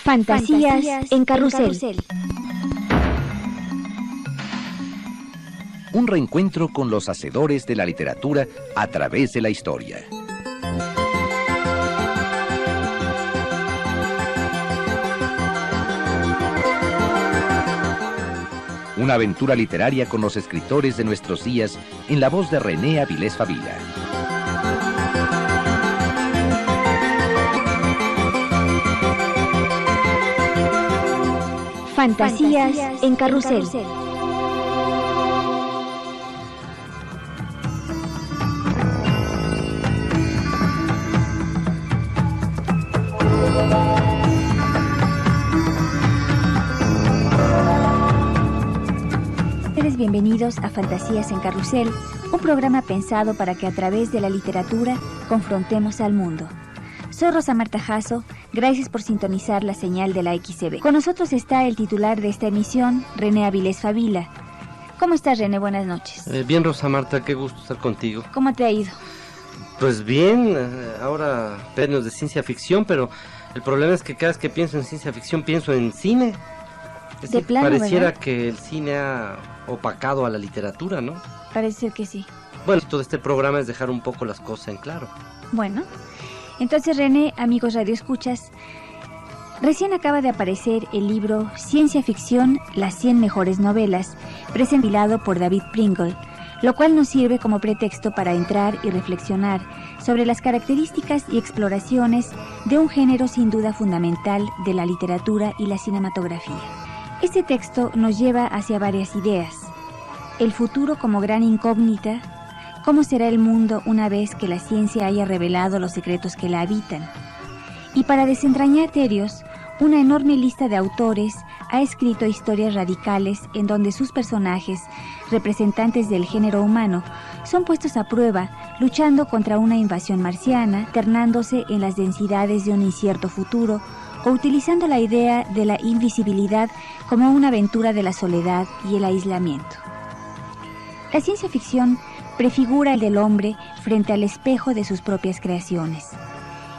Fantasías en Carrusel. Un reencuentro con los hacedores de la literatura a través de la historia. Una aventura literaria con los escritores de nuestros días en la voz de René Avilés Favila. Fantasías en Carrusel. Bienvenidos a Fantasías en Carrusel, un programa pensado para que a través de la literatura confrontemos al mundo. Soy Rosa Marta Jasso, gracias por sintonizar la señal de la XCB. Con nosotros está el titular de esta emisión, René Avilés Favila. ¿Cómo estás, René? Buenas noches. Bien, Rosa Marta, qué gusto estar contigo. ¿Cómo te ha ido? Pues bien, ahora términos de ciencia ficción, pero el problema es que cada vez que pienso en ciencia ficción pienso en cine. Es de decir, plano, pareciera ¿verdad? Que el cine ha opacado a la literatura, ¿no? Parece ser que sí. Bueno, todo este programa es dejar un poco las cosas en claro. Bueno, entonces, René, amigos radioescuchas, recién acaba de aparecer el libro Ciencia Ficción, las 100 mejores novelas, presentado por David Pringle, lo cual nos sirve como pretexto para entrar y reflexionar sobre las características y exploraciones de un género sin duda fundamental de la literatura y la cinematografía. Este texto nos lleva hacia varias ideas. El futuro como gran incógnita, cómo será el mundo una vez que la ciencia haya revelado los secretos que la habitan. Y para desentrañar terios, una enorme lista de autores ha escrito historias radicales en donde sus personajes, representantes del género humano, son puestos a prueba luchando contra una invasión marciana, internándose en las densidades de un incierto futuro o utilizando la idea de la invisibilidad como una aventura de la soledad y el aislamiento. La ciencia ficción prefigura el del hombre frente al espejo de sus propias creaciones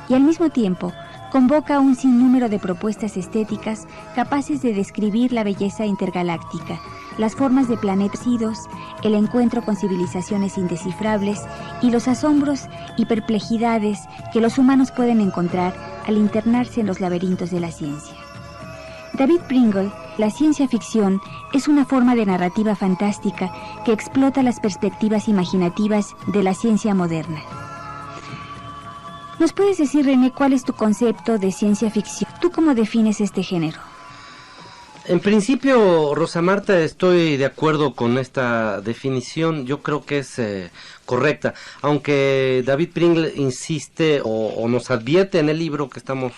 y al mismo tiempo convoca un sinnúmero de propuestas estéticas capaces de describir la belleza intergaláctica, las formas de planetas idos, el encuentro con civilizaciones indescifrables y los asombros y perplejidades que los humanos pueden encontrar al internarse en los laberintos de la ciencia. David Pringle, la ciencia ficción es una forma de narrativa fantástica que explota las perspectivas imaginativas de la ciencia moderna. ¿Nos puedes decir, René, cuál es tu concepto de ciencia ficción? ¿Tú cómo defines este género? En principio, Rosa Marta, estoy de acuerdo con esta definición. Yo creo que es correcta, aunque David Pringle insiste o nos advierte en el libro que estamos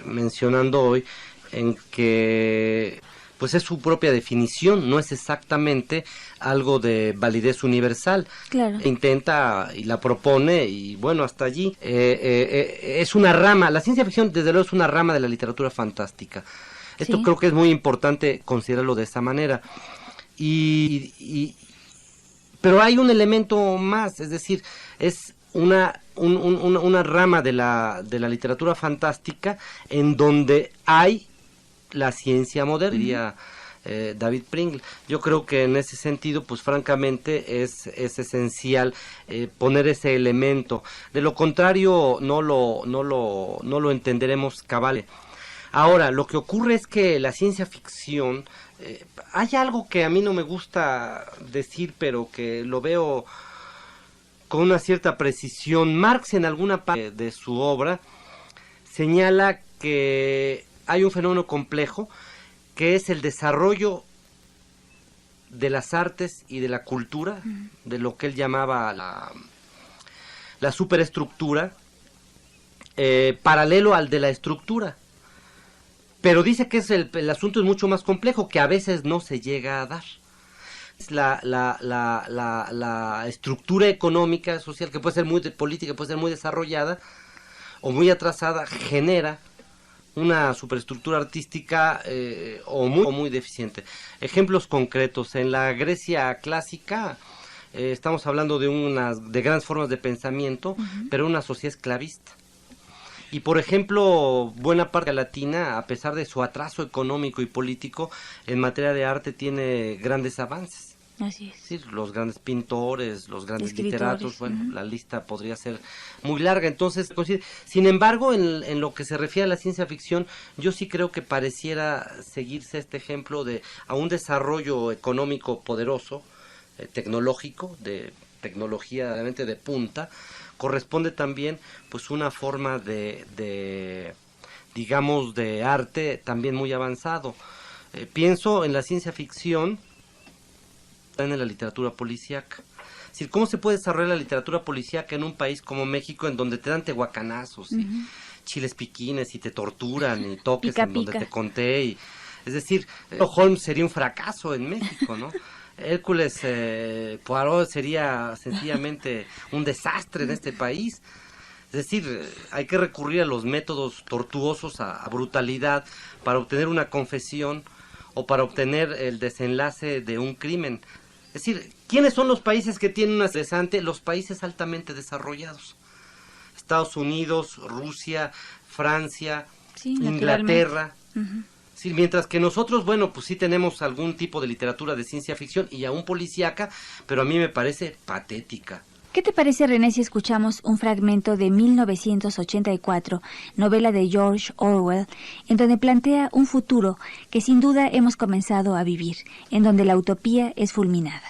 mencionando hoy, en que pues es su propia definición, no es exactamente algo de validez universal. Claro. Intenta y la propone y bueno, hasta allí. Es una rama, la ciencia ficción desde luego es una rama de la literatura fantástica. Esto Sí. creo que es muy importante considerarlo de esta manera. Pero hay un elemento más, es decir, es una rama de la literatura fantástica en donde hay la ciencia moderna, diría David Pringle. Yo creo que en ese sentido, pues francamente es esencial poner ese elemento. De lo contrario, no lo entenderemos cabal. Ahora, lo que ocurre es que la ciencia ficción, hay algo que a mí no me gusta decir, pero que lo veo con una cierta precisión. Marx, en alguna parte de su obra, señala que hay un fenómeno complejo que es el desarrollo de las artes y de la cultura, de lo que él llamaba la superestructura, paralelo al de la estructura. Pero dice que el asunto es mucho más complejo, que a veces no se llega a dar. La estructura económica, social, que puede ser muy política, puede ser muy desarrollada o muy atrasada, genera una superestructura artística o muy deficiente. Ejemplos concretos: en la Grecia clásica estamos hablando de grandes formas de pensamiento, pero una sociedad esclavista. Y por ejemplo, buena parte de Latina, a pesar de su atraso económico y político, en materia de arte tiene grandes avances. Así es. Sí, los grandes pintores, los grandes Escritores, literatos, bueno, la lista podría ser muy larga. Entonces, sin embargo, en lo que se refiere a la ciencia ficción, yo sí creo que pareciera seguirse este ejemplo a un desarrollo económico poderoso, tecnológico, de tecnología realmente de punta, corresponde también pues una forma digamos, de arte también muy avanzado. Pienso en la ciencia ficción, en la literatura policíaca. Es decir, ¿cómo se puede desarrollar la literatura policíaca en un país como México, en donde te dan tehuacanazos y chiles piquines y te torturan y toques Pica, en donde pica. te conté? Es decir, Holmes sería un fracaso en México, ¿no? Hércules Poirot sería sencillamente un desastre en este país. Es decir, hay que recurrir a los métodos tortuosos, a brutalidad, para obtener una confesión o para obtener el desenlace de un crimen. Es decir, ¿quiénes son los países que tienen una interesante? Los países altamente desarrollados. Estados Unidos, Rusia, Francia, Sí, Inglaterra. naturalmente. Sí, mientras que nosotros, bueno, pues sí tenemos algún tipo de literatura de ciencia ficción y aún policíaca, pero a mí me parece patética. ¿Qué te parece, René, si escuchamos un fragmento de 1984, novela de George Orwell, en donde plantea un futuro que sin duda hemos comenzado a vivir, en donde la utopía es fulminada?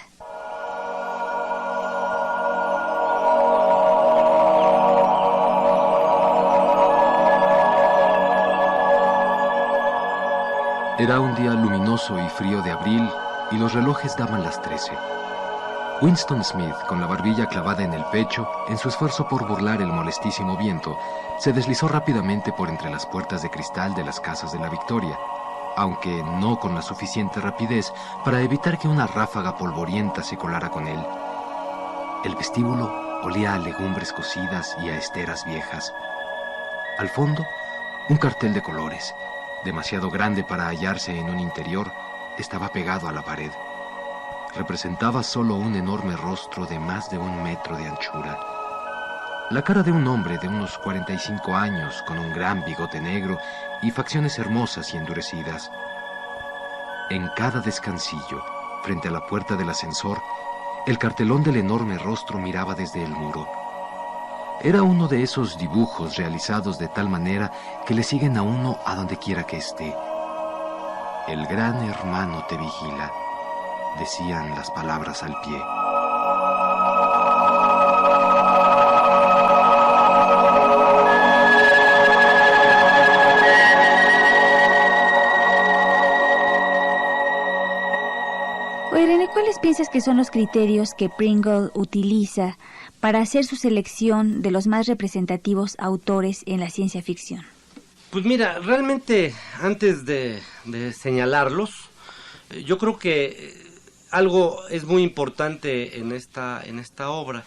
Era un día luminoso y frío de abril y los relojes daban las 13. Winston Smith, con la barbilla clavada en el pecho, en su esfuerzo por burlar el molestísimo viento, se deslizó rápidamente por entre las puertas de cristal de las casas de la Victoria, aunque no con la suficiente rapidez para evitar que una ráfaga polvorienta se colara con él. El vestíbulo olía a legumbres cocidas y a esteras viejas. Al fondo, un cartel de colores, demasiado grande para hallarse en un interior, estaba pegado a la pared. Representaba solo un enorme rostro de más de 1 metro de anchura. La cara de un hombre de unos 45 años, con un gran bigote negro y facciones hermosas y endurecidas. En cada descansillo, frente a la puerta del ascensor, el cartelón del enorme rostro miraba desde el muro. Era uno de esos dibujos realizados de tal manera que le siguen a uno a donde quiera que esté. El gran hermano te vigila, decían las palabras al pie. Oye, René, ¿cuáles piensas que son los criterios que Pringle utiliza para hacer su selección de los más representativos autores en la ciencia ficción? Pues mira, realmente antes de señalarlos, yo creo que algo es muy importante en esta obra.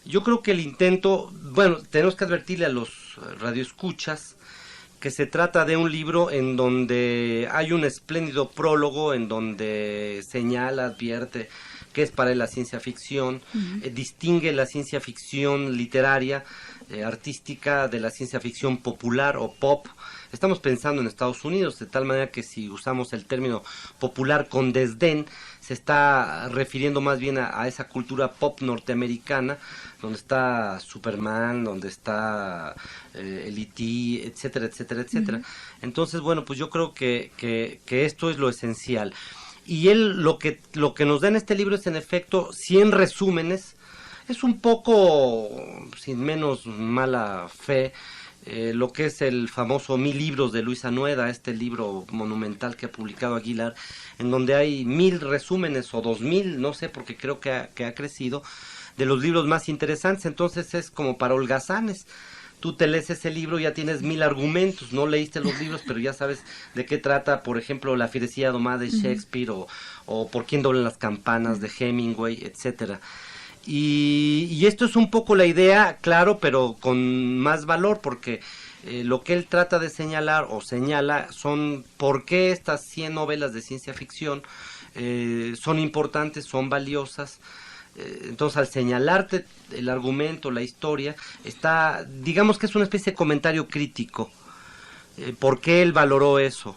Yo creo que el intento, bueno, tenemos que advertirle a los radioescuchas que se trata de un libro en donde hay un espléndido prólogo, en donde señala, advierte que es para él la ciencia ficción, distingue la ciencia ficción literaria, artística, de la ciencia ficción popular o pop. Estamos pensando en Estados Unidos, de tal manera que si usamos el término popular con desdén, se está refiriendo más bien a esa cultura pop norteamericana, donde está Superman, donde está el E.T., etcétera, etcétera, etcétera. Entonces, bueno, pues yo creo que esto es lo esencial. Y él lo que nos da en este libro es, en efecto, 100 resúmenes. Es un poco, sin menos mala fe, lo que es el famoso 1000 libros de Luis Anueda, este libro monumental que ha publicado Aguilar, en donde hay 1000 resúmenes o 2000, no sé, porque creo que ha crecido, de los libros más interesantes. Entonces es como para holgazanes. Tú te lees ese libro, ya tienes 1000 argumentos, no leíste los libros, pero ya sabes de qué trata, por ejemplo, La fierecilla domada de Shakespeare, o Por quién doblan las campanas de Hemingway, etcétera. Y esto es un poco la idea, claro, pero con más valor, porque lo que él trata de señalar o señala son por qué estas 100 novelas de ciencia ficción son importantes, son valiosas, Entonces, al señalarte el argumento, la historia, digamos que es una especie de comentario crítico. ¿Por qué él valoró eso?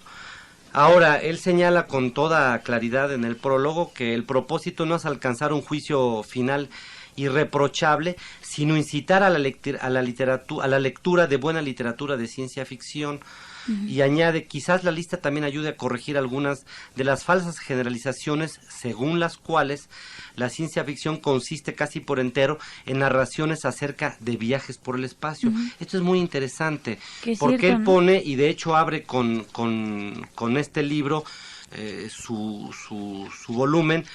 Ahora, él señala con toda claridad en el prólogo que el propósito no es alcanzar un juicio final irreprochable, sino incitar a la lectura de buena literatura de ciencia ficción. Y añade, quizás la lista también ayude a corregir algunas de las falsas generalizaciones según las cuales la ciencia ficción consiste casi por entero en narraciones acerca de viajes por el espacio. Esto es muy interesante, porque cierto, él pone, y de hecho abre con este libro, su volumen,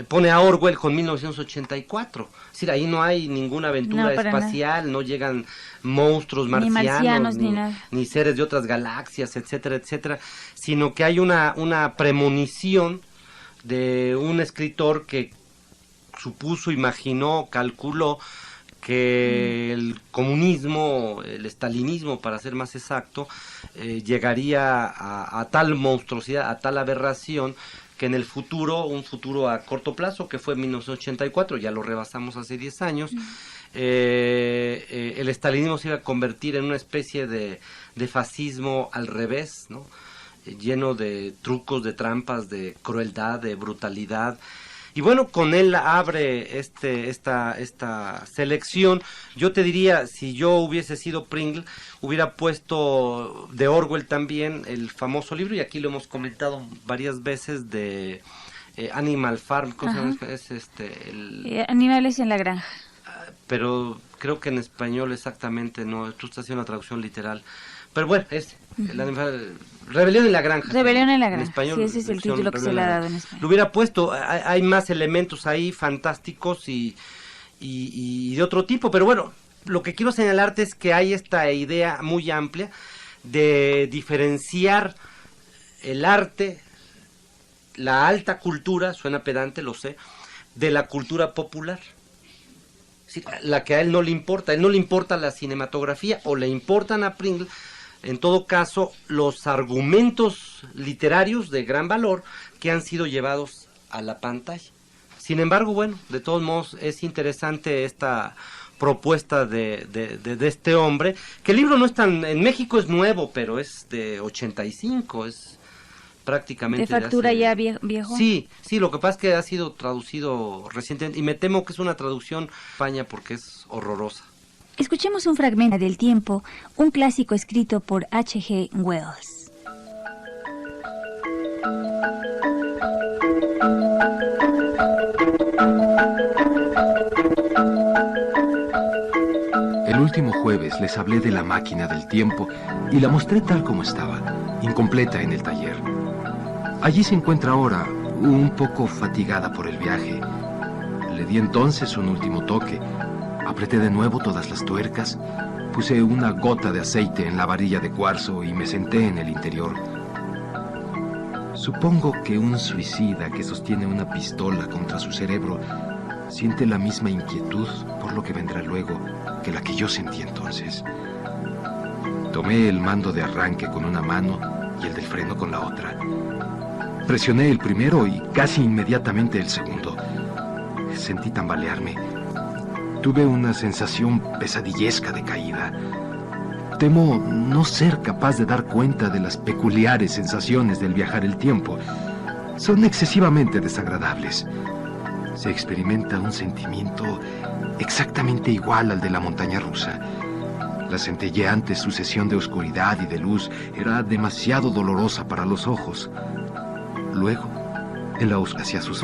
pone a Orwell con 1984. Es decir, ahí no hay ninguna aventura espacial, no llegan monstruos marcianos, ni seres de otras galaxias, etcétera, etcétera, sino que hay una premonición de un escritor que supuso, imaginó, calculó que el comunismo, el estalinismo para ser más exacto, llegaría a tal monstruosidad, a tal aberración, que en el futuro, un futuro a corto plazo, que fue 1984, ya lo rebasamos hace 10 años, el estalinismo se iba a convertir en una especie de fascismo al revés, ¿no? Lleno de trucos, de trampas, de crueldad, de brutalidad. Y bueno, con él abre esta selección. Yo te diría, si yo hubiese sido Pringle, hubiera puesto de Orwell también el famoso libro, y aquí lo hemos comentado varias veces, de Animal Farm. ¿Cómo se llama? Es Animales en la granja. Pero creo que en español exactamente no, tú estás haciendo una traducción literal. Pero bueno, Rebelión en la granja. Rebelión en la granja. En español, sí, ese es el título que se le ha dado en español. Lo hubiera puesto, hay más elementos ahí fantásticos y de otro tipo, pero bueno, lo que quiero señalarte es que hay esta idea muy amplia de diferenciar el arte, la alta cultura, suena pedante, lo sé, de la cultura popular. Sí, la que a él no le importa. A él no le importa la cinematografía, o le importan a Pringle, en todo caso, los argumentos literarios de gran valor que han sido llevados a la pantalla. Sin embargo, bueno, de todos modos es interesante esta propuesta de este hombre, que el libro no es tan, en México es nuevo, pero es de 85, es prácticamente de factura ya viejo. Sí, lo que pasa es que ha sido traducido recientemente, y me temo que es una traducción en España porque es horrorosa. Escuchemos un fragmento del tiempo, un clásico escrito por H.G. Wells. El último jueves les hablé de la máquina del tiempo y la mostré tal como estaba, incompleta en el taller. Allí se encuentra ahora, un poco fatigada por el viaje. Le di entonces un último toque. Apreté de nuevo todas las tuercas, puse una gota de aceite en la varilla de cuarzo y me senté en el interior. Supongo que un suicida que sostiene una pistola contra su cerebro siente la misma inquietud por lo que vendrá luego que la que yo sentí entonces. Tomé el mando de arranque con una mano y el del freno con la otra. Presioné el primero y casi inmediatamente el segundo. Sentí tambalearme. Tuve una sensación pesadillesca de caída. Temo no ser capaz de dar cuenta de las peculiares sensaciones del viajar el tiempo. Son excesivamente desagradables. Se experimenta un sentimiento exactamente igual al de la montaña rusa. La centelleante sucesión de oscuridad y de luz era demasiado dolorosa para los ojos. Luego, el Laos hacia sus...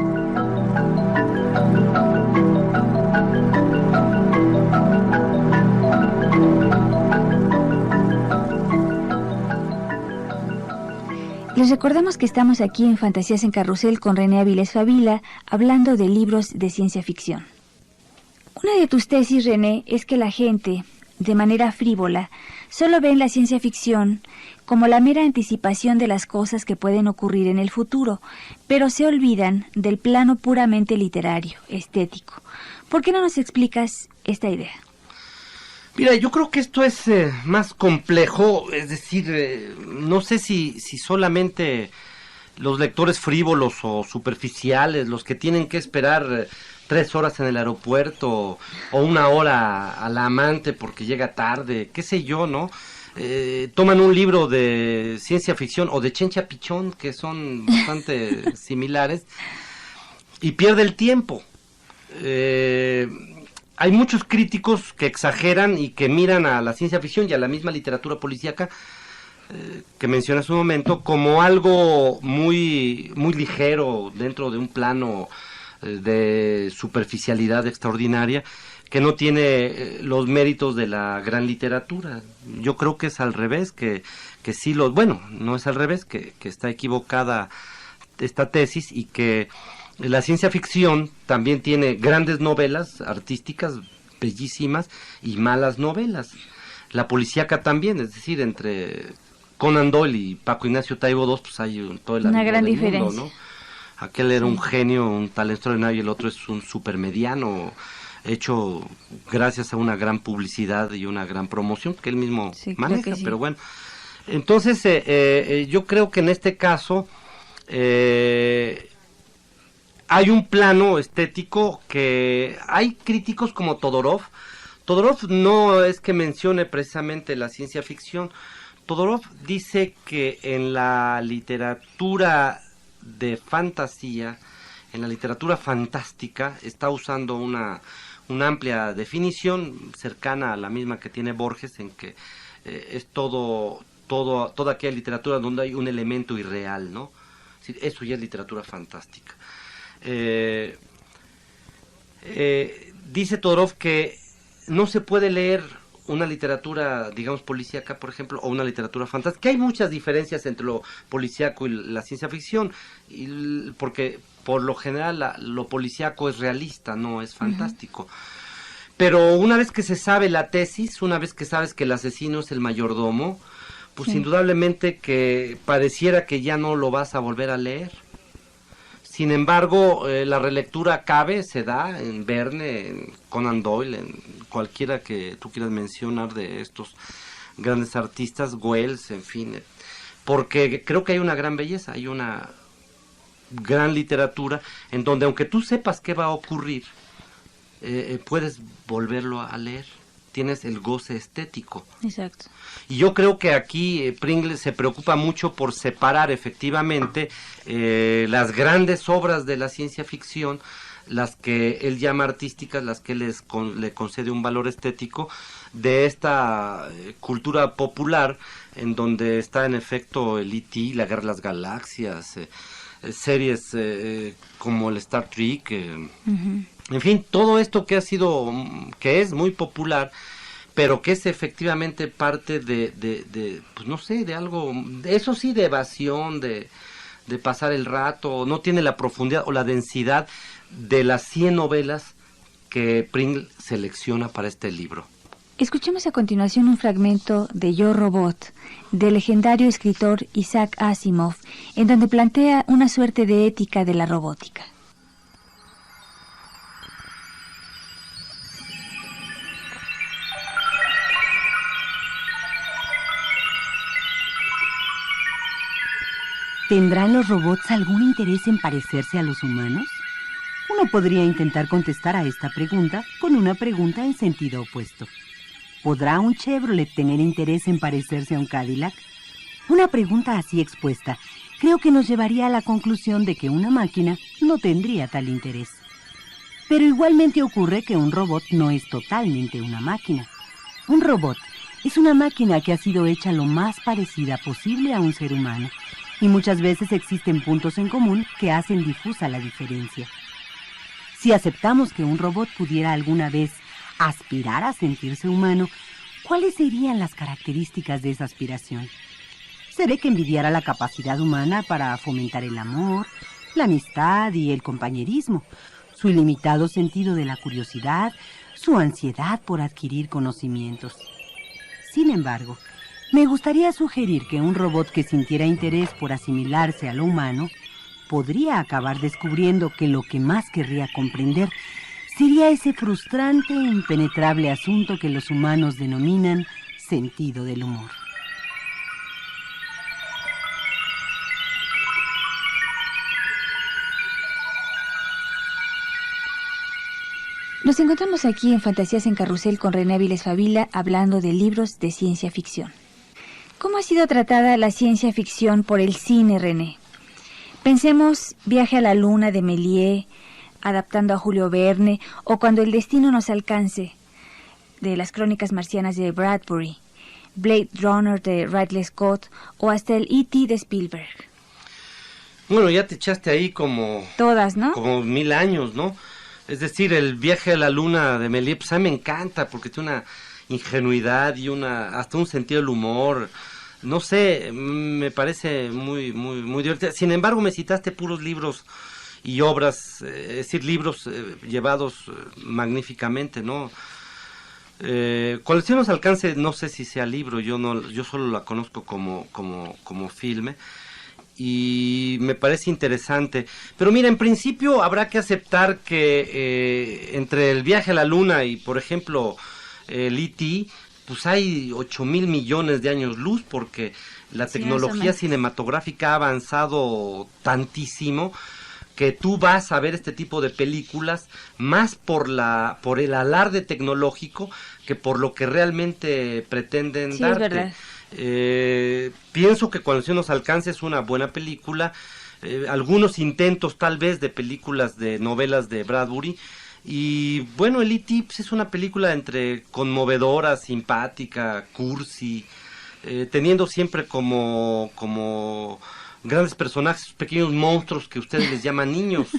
Les recordamos que estamos aquí en Fantasías en Carrusel con René Avilés Favila, hablando de libros de ciencia ficción. Una de tus tesis, René, es que la gente, de manera frívola, solo ve en la ciencia ficción como la mera anticipación de las cosas que pueden ocurrir en el futuro, pero se olvidan del plano puramente literario, estético. ¿Por qué no nos explicas esta idea? Mira, yo creo que esto es más complejo, es decir, no sé si solamente los lectores frívolos o superficiales, los que tienen que esperar 3 horas en el aeropuerto o 1 hora a la amante porque llega tarde, qué sé yo, ¿no? Toman un libro de ciencia ficción o de Chencha Pichón, que son bastante similares, y pierde el tiempo. Hay muchos críticos que exageran y que miran a la ciencia ficción y a la misma literatura policíaca que mencioné hace un momento como algo muy, muy ligero dentro de un plano de superficialidad extraordinaria que no tiene los méritos de la gran literatura. Yo creo que es al revés, que sí bueno, no es al revés, que está equivocada esta tesis y que la ciencia ficción también tiene grandes novelas artísticas bellísimas y malas novelas. La policíaca también, es decir, entre Conan Doyle y Paco Ignacio Taibo II, pues hay todo el una gran del diferencia. mundo, ¿no? Aquel era un genio, un talento extraordinario, y el otro es un supermediano hecho gracias a una gran publicidad y una gran promoción que él mismo maneja, pero bueno. Entonces, yo creo que en este caso hay un plano estético que hay críticos como Todorov. Todorov no es que mencione precisamente la ciencia ficción. Todorov dice que en la literatura de fantasía, en la literatura fantástica, está usando una amplia definición cercana a la misma que tiene Borges, en que es toda aquella literatura donde hay un elemento irreal, ¿no? Eso ya es literatura fantástica. Dice Todorov que no se puede leer una literatura, digamos, policíaca, por ejemplo, o una literatura fantástica, que hay muchas diferencias entre lo policíaco y la ciencia ficción, porque por lo general lo policíaco es realista, no es fantástico. Pero una vez que se sabe la tesis, una vez que sabes que el asesino es el mayordomo, pues indudablemente que pareciera que ya no lo vas a volver a leer. Sin embargo, la relectura se da en Verne, en Conan Doyle, en cualquiera que tú quieras mencionar de estos grandes artistas, Wells, en fin, porque creo que hay una gran belleza, hay una gran literatura en donde aunque tú sepas qué va a ocurrir, puedes volverlo a leer. Tienes el goce estético. Exacto. Y yo creo que aquí Pringle se preocupa mucho por separar efectivamente las grandes obras de la ciencia ficción, las que él llama artísticas, las que le concede un valor estético, de esta cultura popular en donde está en efecto el E.T., la Guerra de las Galaxias, series como el Star Trek, en fin, todo esto que es muy popular, pero que es efectivamente parte de pues no sé, de algo, eso sí, de evasión, de pasar el rato, no tiene la profundidad o la densidad de las 100 novelas que Pringle selecciona para este libro. Escuchemos a continuación un fragmento de Yo, Robot, del legendario escritor Isaac Asimov, en donde plantea una suerte de ética de la robótica. ¿Tendrán los robots algún interés en parecerse a los humanos? Uno podría intentar contestar a esta pregunta con una pregunta en sentido opuesto. ¿Podrá un Chevrolet tener interés en parecerse a un Cadillac? Una pregunta así expuesta creo que nos llevaría a la conclusión de que una máquina no tendría tal interés. Pero igualmente ocurre que un robot no es totalmente una máquina. Un robot es una máquina que ha sido hecha lo más parecida posible a un ser humano, y muchas veces existen puntos en común que hacen difusa la diferencia. Si aceptamos que un robot pudiera alguna vez aspirar a sentirse humano, ¿cuáles serían las características de esa aspiración? Se ve que envidiara la capacidad humana para fomentar el amor, la amistad y el compañerismo, su ilimitado sentido de la curiosidad, su ansiedad por adquirir conocimientos. Sin embargo, me gustaría sugerir que un robot que sintiera interés por asimilarse a lo humano podría acabar descubriendo que lo que más querría comprender sería ese frustrante e impenetrable asunto que los humanos denominan sentido del humor. Nos encontramos aquí en Fantasías en Carrusel con René Avilés Favila hablando de libros de ciencia ficción. ¿Cómo ha sido tratada la ciencia ficción por el cine, René? Pensemos Viaje a la Luna de Méliès, adaptando a Julio Verne, o Cuando el destino nos alcance, de las Crónicas marcianas de Bradbury, Blade Runner de Ridley Scott, o hasta el E.T. de Spielberg. Bueno, ya te echaste ahí como... Todas, ¿no? Como 1000 años, ¿no? Es decir, el Viaje a la Luna de Méliès, pues a mí me encanta porque tiene una ingenuidad y hasta un sentido del humor. No sé, me parece muy divertido. Sin embargo, me citaste puros libros y obras, es decir, libros llevados magníficamente, ¿no? Cuando el cielo nos alcance, no sé si sea libro, yo solo la conozco como filme. Y me parece interesante. Pero mira, en principio habrá que aceptar que entre el Viaje a la Luna y, por ejemplo, el E.T., pues hay 8,000 millones de años luz, porque la tecnología cinematográfica ha avanzado tantísimo que tú vas a ver este tipo de películas más por el alarde tecnológico que por lo que realmente pretenden darte. Es verdad. Pienso que Cuando el cielo nos alcance es una buena película, algunos intentos tal vez de películas de novelas de Bradbury, y bueno, el E.T. pues, es una película entre conmovedora, simpática, cursi, teniendo siempre como grandes personajes, pequeños monstruos que ustedes les llaman niños.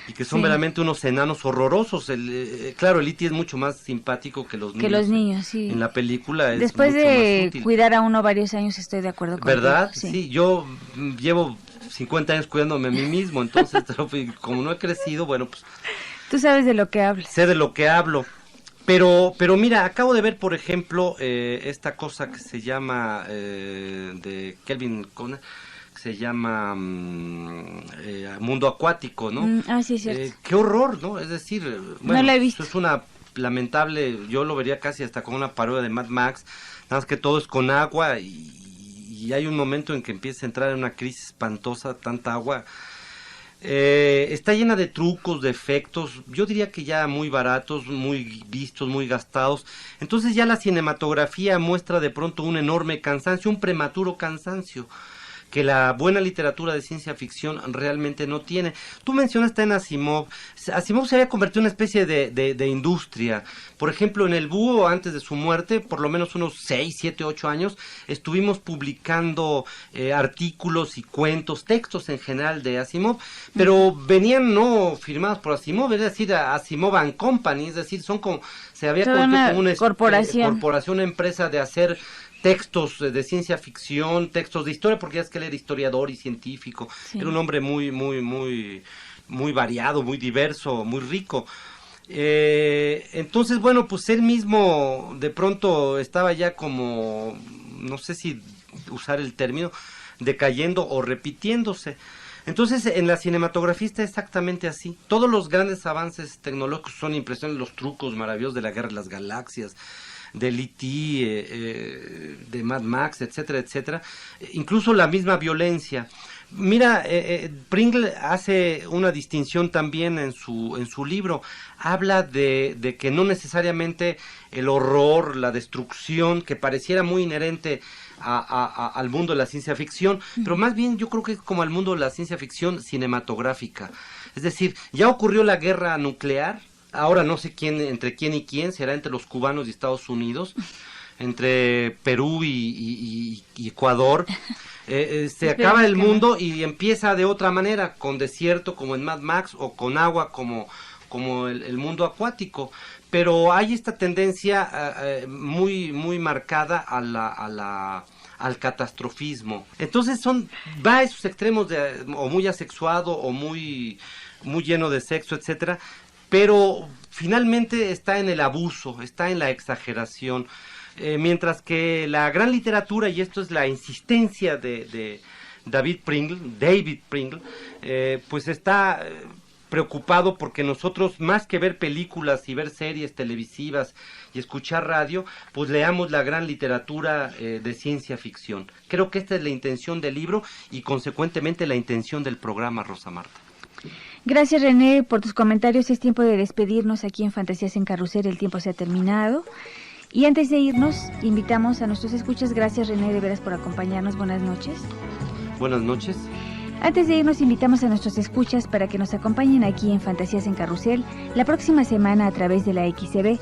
Y que son verdaderamente unos enanos horrorosos. Claro, el E.T. es mucho más simpático que los niños. Que los niños, sí. En la película es después mucho de más útil. Cuidar a uno varios años, estoy de acuerdo con ¿Verdad? Sí, yo llevo 50 años cuidándome a mí mismo, entonces como no he crecido, bueno, pues... Tú sabes de lo que hablas. Sé de lo que hablo. Pero mira, acabo de ver, por ejemplo, esta cosa que se llama, de Kelvin Conner, se llama Mundo Acuático, ¿no? Sí, cierto. Qué horror, ¿no? Es decir, bueno, no la he visto. Es una lamentable, yo lo vería casi hasta como una parodia de Mad Max, nada más que todo es con agua y hay un momento en que empieza a entrar en una crisis espantosa, tanta agua. Está llena de trucos, de efectos, yo diría que ya muy baratos, muy vistos, muy gastados. Entonces ya la cinematografía muestra de pronto un enorme cansancio, un prematuro cansancio, que la buena literatura de ciencia ficción realmente no tiene. Tú mencionaste en Asimov. Asimov se había convertido en una especie de industria. Por ejemplo, en El Búho, antes de su muerte, por lo menos unos 6, 7, 8 años, estuvimos publicando artículos y cuentos, textos en general de Asimov, pero venían no firmados por Asimov, es decir, Asimov and Company, es decir, se había convertido como una corporación, empresa de hacer textos de ciencia ficción, textos de historia, porque ya es que él era historiador y científico, era un hombre muy variado, muy diverso, muy rico. Entonces, bueno, pues él mismo de pronto estaba ya como, no sé si usar el término, decayendo o repitiéndose. Entonces, en la cinematografía está exactamente así. Todos los grandes avances tecnológicos son impresionantes, los trucos maravillosos de la Guerra de las Galaxias, del E.T., de Mad Max, etcétera, etcétera. Incluso la misma violencia. Mira, Pringle hace una distinción también en su libro. Habla de que no necesariamente el horror, la destrucción, que pareciera muy inherente al mundo de la ciencia ficción, pero más bien yo creo que es como al mundo de la ciencia ficción cinematográfica. Es decir, ya ocurrió la guerra nuclear. Ahora no sé entre quién y quién, será entre los cubanos y Estados Unidos, entre Perú y Ecuador. Se acaba el mundo y empieza de otra manera, con desierto como en Mad Max o con agua como el mundo acuático. Pero hay esta tendencia muy marcada al catastrofismo. Entonces va a esos extremos o muy asexuado o muy lleno de sexo, etcétera. Pero finalmente está en el abuso, está en la exageración, mientras que la gran literatura, y esto es la insistencia de David Pringle, pues está preocupado porque nosotros, más que ver películas y ver series televisivas y escuchar radio, pues leamos la gran literatura de ciencia ficción. Creo que esta es la intención del libro y consecuentemente la intención del programa, Rosa Marta. Gracias, René, por tus comentarios. Es tiempo de despedirnos aquí en Fantasías en Carrusel. El tiempo se ha terminado. Y antes de irnos, invitamos a nuestros escuchas. Gracias, René, de veras por acompañarnos. Buenas noches. Buenas noches. Antes de irnos, invitamos a nuestros escuchas para que nos acompañen aquí en Fantasías en Carrusel la próxima semana a través de la XCB.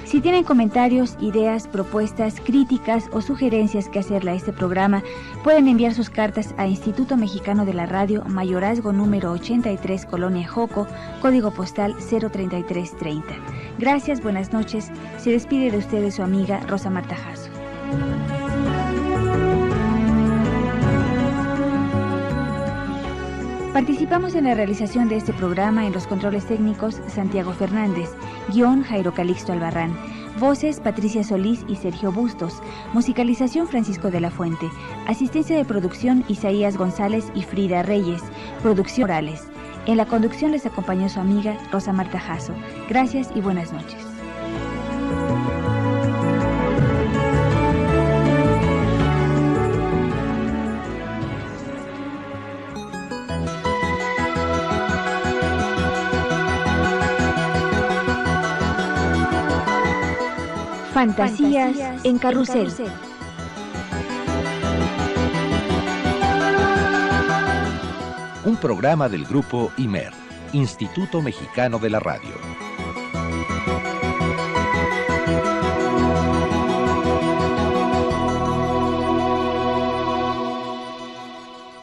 Si tienen comentarios, ideas, propuestas, críticas o sugerencias que hacerle a este programa, pueden enviar sus cartas a Instituto Mexicano de la Radio, Mayorazgo número 83, Colonia Joco, código postal 03330. Gracias, buenas noches. Se despide de ustedes su amiga Rosa Marta Jasso. Participamos en la realización de este programa en los controles técnicos Santiago Fernández, guión Jairo Calixto Albarrán, voces Patricia Solís y Sergio Bustos, musicalización Francisco de la Fuente, asistencia de producción Isaías González y Frida Reyes, producción Morales. En la conducción les acompañó su amiga Rosa Marta Jasso. Gracias y buenas noches. Fantasías en Carrusel. Un programa del grupo IMER, Instituto Mexicano de la Radio.